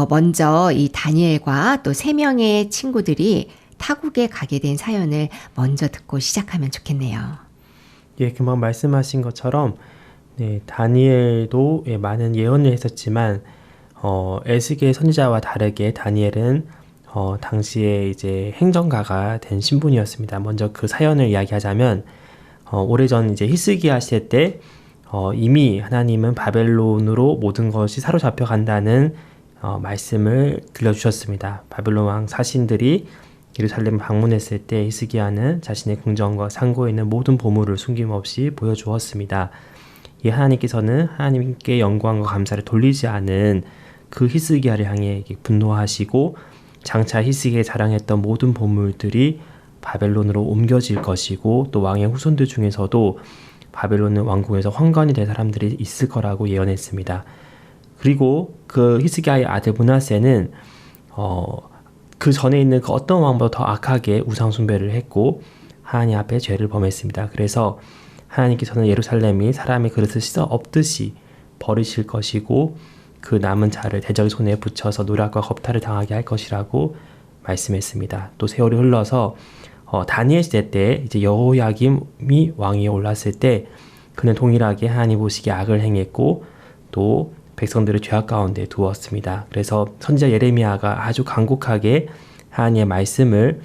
먼저 이 다니엘과 또 세 명의 친구들이 타국에 가게 된 사연을 먼저 듣고 시작하면 좋겠네요. 예, 금방 말씀하신 것처럼 네, 다니엘도 많은 예언을 했었지만 에스겔 선지자와 다르게 다니엘은 당시에 이제 행정가가 된 신분이었습니다. 먼저 그 사연을 이야기하자면 오래전 이제 히스기야 시대 때 이미 하나님은 바벨론으로 모든 것이 사로잡혀 간다는 말씀을 들려주셨습니다. 바벨론 왕 사신들이 예루살렘 방문했을 때 히스기야는 자신의 궁전과 상고에 있는 모든 보물을 숨김없이 보여주었습니다. 이 하나님께서는 하나님께 영광과 감사를 돌리지 않은 그 히스기야를 향해 분노하시고 장차 히스기야에 자랑했던 모든 보물들이 바벨론으로 옮겨질 것이고 또 왕의 후손들 중에서도 바벨론 왕국에서 황관이 될 사람들이 있을 거라고 예언했습니다. 그리고 그 히스기야의 아들 므낫세는 그 전에 있는 그 어떤 왕보다 더 악하게 우상 숭배를 했고 하나님 앞에 죄를 범했습니다. 그래서 하나님께서는 예루살렘이 사람의 그릇을 씻어 엎듯이 버리실 것이고 그 남은 자를 대적의 손에 붙여서 노략과 겁탈을 당하게 할 것이라고 말씀했습니다. 또 세월이 흘러서 다니엘 시대 때 이제 여호야김이 왕위에 올랐을 때 그는 동일하게 하나님 보시기에 악을 행했고 또 백성들을 죄악 가운데 두었습니다. 그래서 선지자 예레미야가 아주 간곡하게 하나님의 말씀을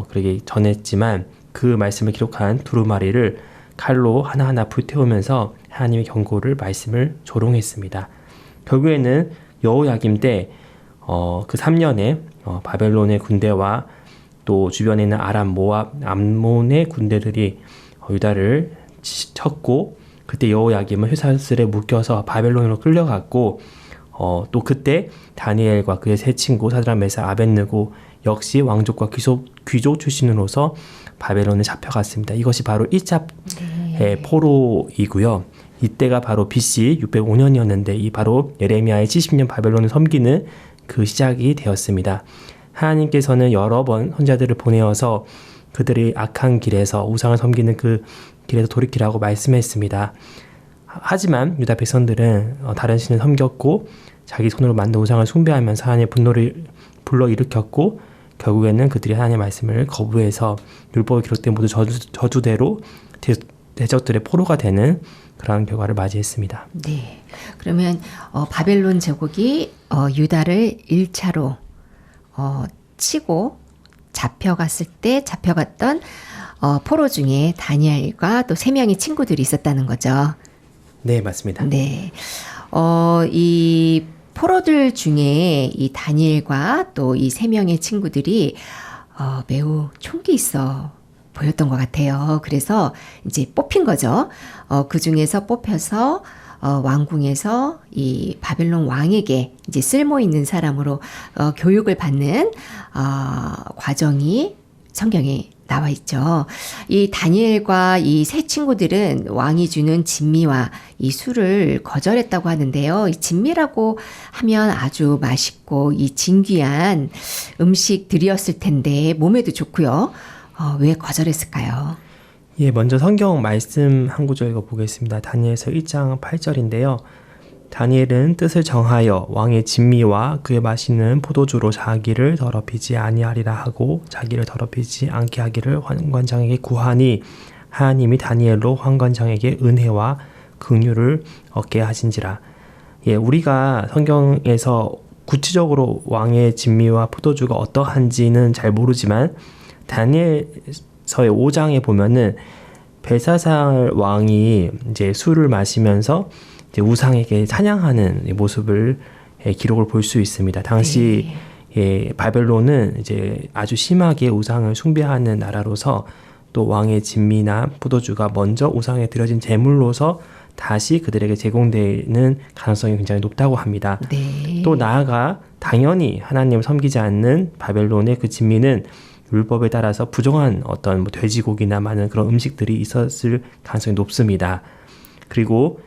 그렇게 전했지만 그 말씀을 기록한 두루마리를 칼로 하나하나 불태우면서 하나님의 경고를 말씀을 조롱했습니다. 결국에는 여호야김 때 그 3년에 바벨론의 군대와 또 주변에 있는 아람, 모압, 암몬의 군대들이 유다를 쳤고 그때 여호야김은 쇠사슬에 묶여서 바벨론으로 끌려갔고 또 그때 다니엘과 그의 세 친구 사드락 메삭 아벳느고 역시 왕족과 귀족 출신으로서 바벨론에 잡혀갔습니다. 이것이 바로 1차 포로이고요. 이때가 바로 BC 605년이었는데 이 바로 예레미야의 70년 바벨론을 섬기는 그 시작이 되었습니다. 하나님께서는 여러 번 선지자들을 보내어서 그들이 악한 길에서 우상을 섬기는 그 길에서 돌이키라고 말씀했습니다. 하지만 유다 백성들은 다른 신을 섬겼고 자기 손으로 만든 우상을 숭배하면서 하나님의 분노를 불러일으켰고 결국에는 그들이 하나님의 말씀을 거부해서 율법에 기록된 모든 저주대로 대적들의 포로가 되는 그러한 결과를 맞이했습니다. 네. 그러면 바벨론 제국이 유다를 1차로 치고 잡혀갔을 때 잡혀갔던 포로 중에 다니엘과 또 세 명의 친구들이 있었다는 거죠. 네, 맞습니다. 네. 이 포로들 중에 이 다니엘과 또 이 세 명의 친구들이 매우 총기 있어 보였던 것 같아요. 그래서 이제 뽑힌 거죠. 그 중에서 뽑혀서 왕궁에서 이 바벨론 왕에게 이제 쓸모 있는 사람으로 교육을 받는 과정이 성경에 나와 있죠. 이 다니엘과 이 세 친구들은 왕이 주는 진미와 이 술을 거절했다고 하는데요. 이 진미라고 하면 아주 맛있고 이 진귀한 음식들이었을 텐데 몸에도 좋고요. 왜 거절했을까요? 예, 먼저 성경 말씀 한 구절 읽어보겠습니다. 다니엘서 1장 8절인데요. 다니엘은 뜻을 정하여 왕의 진미와 그의 마시는 포도주로 자기를 더럽히지 아니하리라 하고 자기를 더럽히지 않게 하기를 환관장에게 구하니 하나님이 다니엘로 환관장에게 은혜와 긍휼을 얻게 하신지라. 예, 우리가 성경에서 구체적으로 왕의 진미와 포도주가 어떠한지는 잘 모르지만 다니엘서의 5장에 보면은 벨사살 왕이 이제 술을 마시면서 이제 우상에게 찬양하는 모습을 기록을 볼 수 있습니다. 당시 바벨론은 이제 아주 심하게 우상을 숭배하는 나라로서 또 왕의 진미나 포도주가 먼저 우상에 드려진 제물로서 다시 그들에게 제공되는 가능성이 굉장히 높다고 합니다. 네. 또 나아가 당연히 하나님을 섬기지 않는 바벨론의 그 진미는 율법에 따라서 부정한 어떤 돼지고기나 많은 그런 음식들이 있었을 가능성이 높습니다. 그리고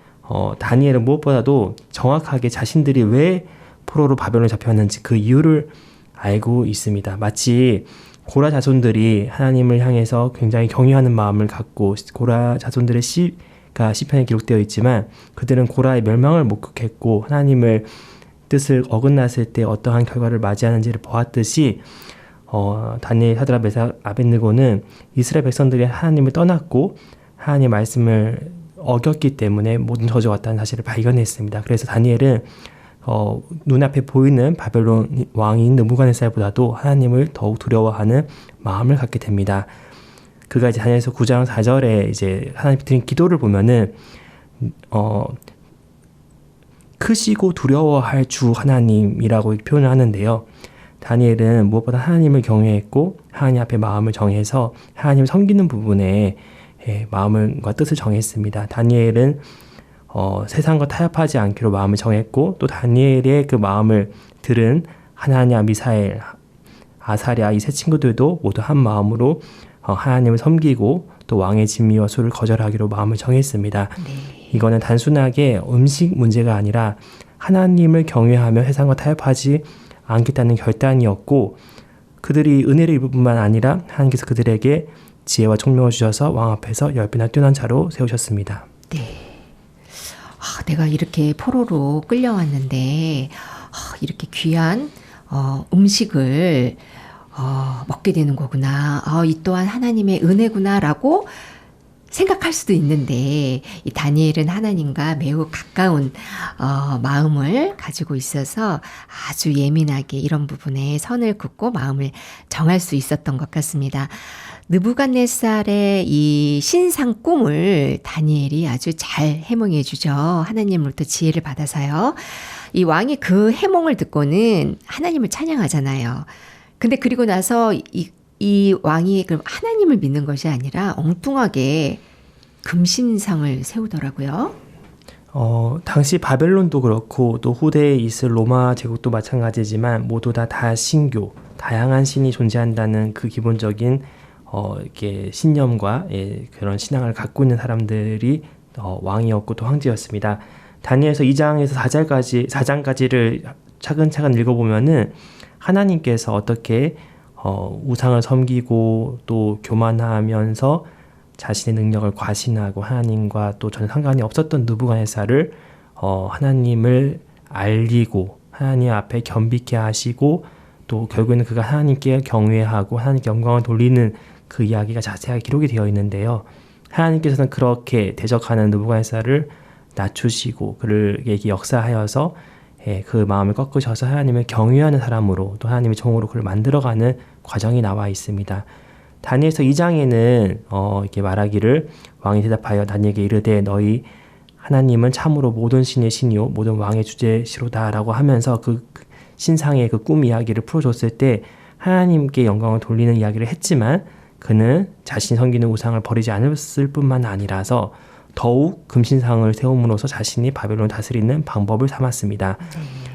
다니엘은 무엇보다도 정확하게 자신들이 왜 포로로 바벨론에 잡혀왔는지 그 이유를 알고 있습니다. 마치 고라 자손들이 하나님을 향해서 굉장히 경외하는 마음을 갖고 고라 자손들의 시가 시편에 기록되어 있지만 그들은 고라의 멸망을 목격했고 하나님을 뜻을 어긋났을 때 어떠한 결과를 맞이하는지를 보았듯이 다니엘, 사드락, 메삭, 아벳느고는 이스라엘 백성들이 하나님을 떠났고 하나님의 말씀을 어겼기 때문에 모든 저주가 왔다는 사실을 발견했습니다. 그래서 다니엘은 눈앞에 보이는 바벨론 왕인 느부갓네살보다도 하나님을 더욱 두려워하는 마음을 갖게 됩니다. 그가 이제 다니엘서 9장 4절에 이제 하나님 드린 기도를 보면은 크시고 두려워할 주 하나님이라고 표현을 하는데요. 다니엘은 무엇보다 하나님을 경외했고 하나님 앞에 마음을 정해서 하나님을 섬기는 부분에 마음과 뜻을 정했습니다. 다니엘은 세상과 타협하지 않기로 마음을 정했고 또 다니엘의 그 마음을 들은 하나냐, 미사엘, 아사랴 이 세 친구들도 모두 한 마음으로 하나님을 섬기고 또 왕의 진미와 수를 거절하기로 마음을 정했습니다. 네. 이거는 단순하게 음식 문제가 아니라 하나님을 경외하며 세상과 타협하지 않겠다는 결단이었고 그들이 은혜를 입을 뿐만 아니라 하나님께서 그들에게 지혜와 총명을 주셔서 왕 앞에서 10배나 뛰어난 자로 세우셨습니다. 네. 내가 이렇게 포로로 끌려왔는데 이렇게 귀한 음식을 먹게 되는 거구나. 이 또한 하나님의 은혜구나라고 생각할 수도 있는데 이 다니엘은 하나님과 매우 가까운 마음을 가지고 있어서 아주 예민하게 이런 부분에 선을 긋고 마음을 정할 수 있었던 것 같습니다. 느부갓네살의 이 신상 꿈을 다니엘이 아주 잘 해몽해 주죠. 하나님으로부터 지혜를 받아서요. 이 왕이 그 해몽을 듣고는 하나님을 찬양하잖아요. 근데 그리고 나서 이 왕이 그럼 하나님을 믿는 것이 아니라 엉뚱하게 금신상을 세우더라고요. 당시 바벨론도 그렇고 또 후대에 있을 로마 제국도 마찬가지지만 모두 다 다신교, 다양한 신이 존재한다는 그 기본적인 이렇게 신념과 그런 신앙을 갖고 있는 사람들이 왕이었고 또 황제였습니다. 다니엘서 2장에서 4장까지를 차근차근 읽어보면은 하나님께서 어떻게 우상을 섬기고 또 교만하면서 자신의 능력을 과신하고 하나님과 또 전혀 상관이 없었던 느부갓네살을 하나님을 알리고 하나님 앞에 겸비케 하시고 또 결국에는 그가 하나님께 경외하고 하나님께 영광을 돌리는 그 이야기가 자세하게 기록이 되어 있는데요. 하나님께서는 그렇게 대적하는 느부갓네살을 낮추시고 그에게 역사하여서 그 마음을 꺾으셔서 하나님을 경외하는 사람으로 또 하나님의 종으로 그를 만들어가는 과정이 나와 있습니다. 다니엘서 2장에는 이렇게 말하기를 왕이 대답하여 다니엘에게 이르되 너희 하나님은 참으로 모든 신의 신이요 모든 왕의 주제시로다라고 하면서 그 신상의 그 꿈 이야기를 풀어줬을 때 하나님께 영광을 돌리는 이야기를 했지만 그는 자신이 섬기는 우상을 버리지 않았을 뿐만 아니라서 더욱 금신상을 세움으로써 자신이 바벨론을 다스리는 방법을 삼았습니다.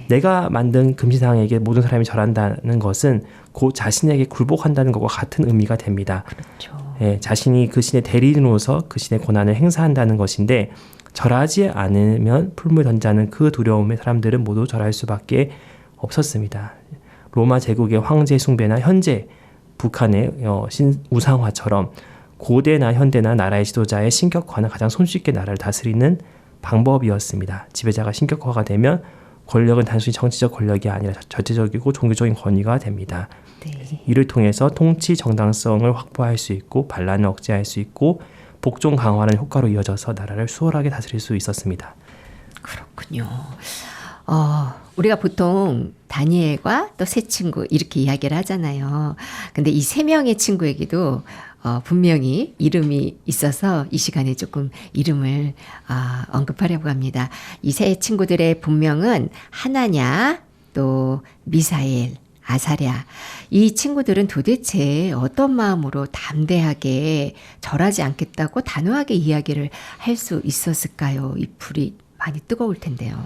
내가 만든 금신상에게 모든 사람이 절한다는 것은 곧 자신에게 굴복한다는 것과 같은 의미가 됩니다. 그렇죠. 자신이 그 신의 대리인으로서 그 신의 권한을 행사한다는 것인데 절하지 않으면 풀무에 던자는 그 두려움에 사람들은 모두 절할 수밖에 없었습니다. 로마 제국의 황제 숭배나 현재 북한의 우상화처럼 고대나 현대나 나라의 지도자의 신격화는 가장 손쉽게 나라를 다스리는 방법이었습니다. 지배자가 신격화가 되면 권력은 단순히 정치적 권력이 아니라 절대적이고 종교적인 권위가 됩니다. 네. 이를 통해서 통치 정당성을 확보할 수 있고 반란을 억제할 수 있고 복종 강화라는 효과로 이어져서 나라를 수월하게 다스릴 수 있었습니다. 그렇군요. 우리가 보통 다니엘과 또 세 친구 이렇게 이야기를 하잖아요. 근데 이 세 명의 친구에게도 분명히 이름이 있어서 이 시간에 조금 이름을 언급하려고 합니다. 이 세 친구들의 본명은 하나냐, 또 미사엘, 아사랴. 이 친구들은 도대체 어떤 마음으로 담대하게 절하지 않겠다고 단호하게 이야기를 할 수 있었을까요? 이 불이 많이 뜨거울 텐데요.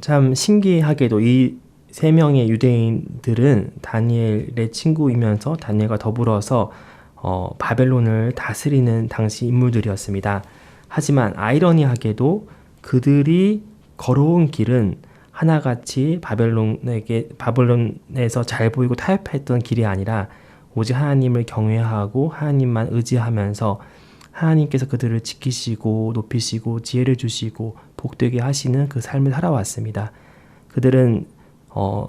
참 신기하게도 이 세 명의 유대인들은 다니엘의 친구이면서 다니엘과 더불어서 바벨론을 다스리는 당시 인물들이었습니다. 하지만 아이러니하게도 그들이 걸어온 길은 하나같이 바벨론에서 잘 보이고 타협했던 길이 아니라 오직 하나님을 경외하고 하나님만 의지하면서 하나님께서 그들을 지키시고 높이시고 지혜를 주시고 복되게 하시는 그 삶을 살아왔습니다. 그들은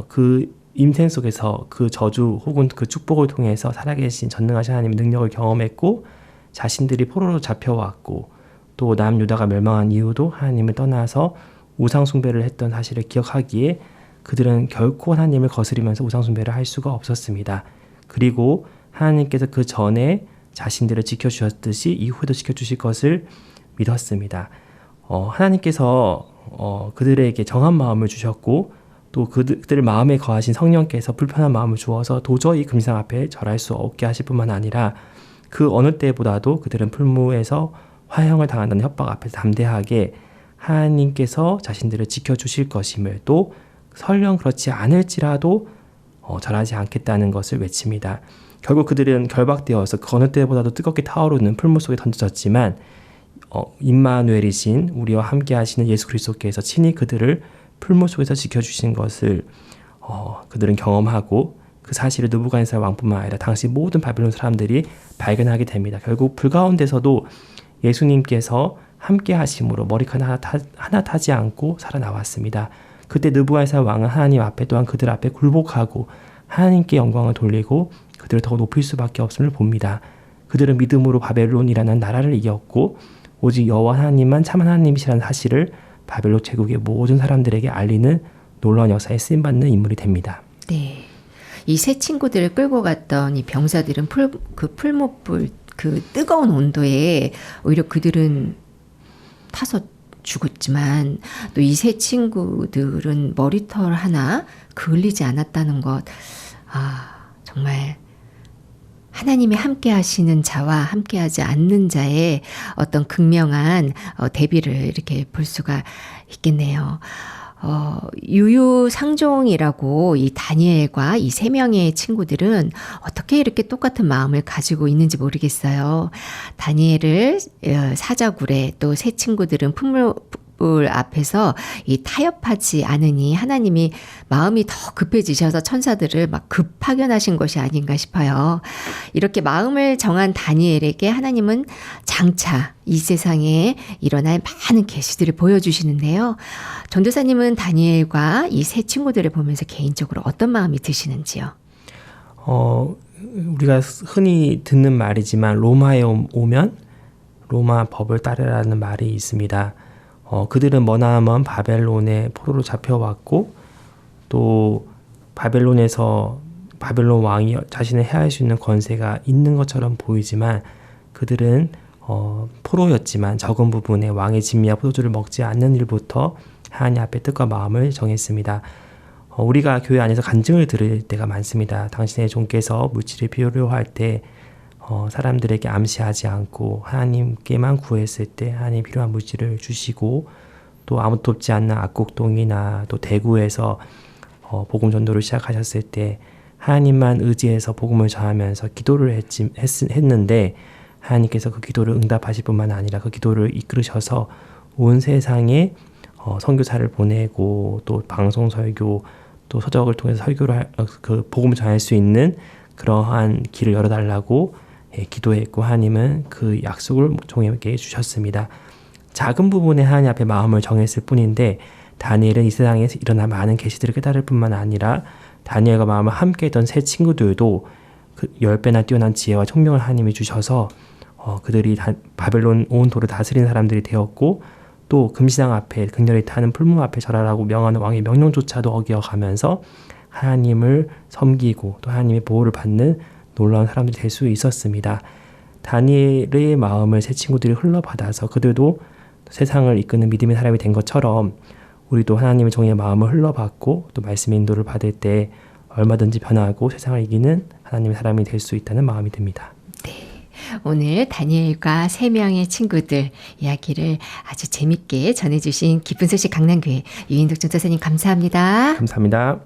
그 인생 속에서 그 저주 혹은 그 축복을 통해서 살아계신 전능하신 하나님의 능력을 경험했고 자신들이 포로로 잡혀왔고 또 남유다가 멸망한 이후도 하나님을 떠나서 우상 숭배를 했던 사실을 기억하기에 그들은 결코 하나님을 거스리면서 우상 숭배를 할 수가 없었습니다. 그리고 하나님께서 그 전에 자신들을 지켜주셨듯이 이후에도 지켜주실 것을 믿었습니다. 하나님께서 그들에게 정한 마음을 주셨고 또 그들 마음에 거하신 성령께서 불편한 마음을 주어서 도저히 금상 앞에 절할 수 없게 하실 뿐만 아니라 그 어느 때보다도 그들은 풀무에서 화형을 당한다는 협박 앞에서 담대하게 하나님께서 자신들을 지켜주실 것임을 또 설령 그렇지 않을지라도 절하지 않겠다는 것을 외칩니다. 결국 그들은 결박되어서 그 어느 때보다도 뜨겁게 타오르는 풀무 속에 던져졌지만 임마누엘이신 우리와 함께 하시는 예수 그리스도께서 친히 그들을 풀무 속에서 지켜주신 것을 그들은 경험하고 그 사실을 느부갓네살 왕뿐만 아니라 당시 모든 바벨론 사람들이 발견하게 됩니다. 결국 불 가운데서도 예수님께서 함께 하심으로 머리카락 하나 타지 않고 살아나왔습니다. 그때 느부갓네살 왕은 하나님 앞에 또한 그들 앞에 굴복하고 하나님께 영광을 돌리고 그들을 더 높일 수밖에 없음을 봅니다. 그들은 믿음으로 바벨론이라는 나라를 이겼고 오직 여호와 하나님만 참 하나님이시라는 사실을 바벨론 제국의 모든 사람들에게 알리는 놀라운 역사에 쓰임받는 인물이 됩니다. 네. 이 세 친구들을 끌고 갔던 이 병사들은 풀무불 그 뜨거운 온도에 오히려 그들은 타서 죽었지만 또 이 세 친구들은 머리털 하나 그을리지 않았다는 것. 정말 하나님이 함께 하시는 자와 함께 하지 않는 자의 어떤 극명한 대비를 이렇게 볼 수가 있겠네요. 유유상종이라고 이 다니엘과 이 세 명의 친구들은 어떻게 이렇게 똑같은 마음을 가지고 있는지 모르겠어요. 다니엘을 사자굴에 또 세 친구들은 풀무불 앞에서 이 타협하지 않으니 하나님이 마음이 더 급해지셔서 천사들을 막 급파견하신 것이 아닌가 싶어요. 이렇게 마음을 정한 다니엘에게 하나님은 장차 이 세상에 일어날 많은 계시들을 보여주시는데요. 전도사님은 다니엘과 이 세 친구들을 보면서 개인적으로 어떤 마음이 드시는지요? 우리가 흔히 듣는 말이지만 로마에 오면 로마 법을 따르라는 말이 있습니다. 그들은 머나먼 바벨론의 포로로 잡혀왔고 또 바벨론에서 바벨론 왕이 자신을 해할 수 있는 권세가 있는 것처럼 보이지만 그들은 포로였지만 적은 부분의 왕의 진미와 포도주를 먹지 않는 일부터 하나님 앞에 뜻과 마음을 정했습니다. 우리가 교회 안에서 간증을 들을 때가 많습니다. 당신의 종께서 물질을 필요로 할 때 사람들에게 암시하지 않고 하나님께만 구했을 때 하나님 필요한 물질을 주시고 또 아무도 돕지 않는 악곡동이나 또 대구에서 복음 전도를 시작하셨을 때 하나님만 의지해서 복음을 전하면서 기도를 했는데 하나님께서 그 기도를 응답하실 뿐만 아니라 그 기도를 이끌으셔서 온 세상에 선교사를 보내고 또 방송 설교 또 서적을 통해서 설교를 그 복음을 전할 수 있는 그러한 길을 열어달라고 기도했고 하나님은 그 약속을 종에게 주셨습니다. 작은 부분에 하나님 앞에 마음을 정했을 뿐인데 다니엘은 이 세상에서 일어난 많은 계시들을 깨달을 뿐만 아니라 다니엘과 마음을 함께 했던 세 친구들도 그 10배나 뛰어난 지혜와 총명을 하나님이 주셔서 그들이 바벨론 온 도를 다스린 사람들이 되었고 또 금시장 앞에 극렬히 타는 풀무 앞에 절하라고 명하는 왕의 명령조차도 어기어가면서 하나님을 섬기고 또 하나님의 보호를 받는 놀라운 사람들이 될 수 있었습니다. 다니엘의 마음을 새 친구들이 흘러받아서 그들도 세상을 이끄는 믿음의 사람이 된 것처럼 우리도 하나님의 종의 마음을 흘러받고 또 말씀의 인도를 받을 때 얼마든지 변하고 세상을 이기는 하나님의 사람이 될 수 있다는 마음이 듭니다. 오늘 다니엘과 세 명의 친구들 이야기를 아주 재밌게 전해주신 기쁜 소식 강남교회 유인덕 전도사님 감사합니다. 감사합니다.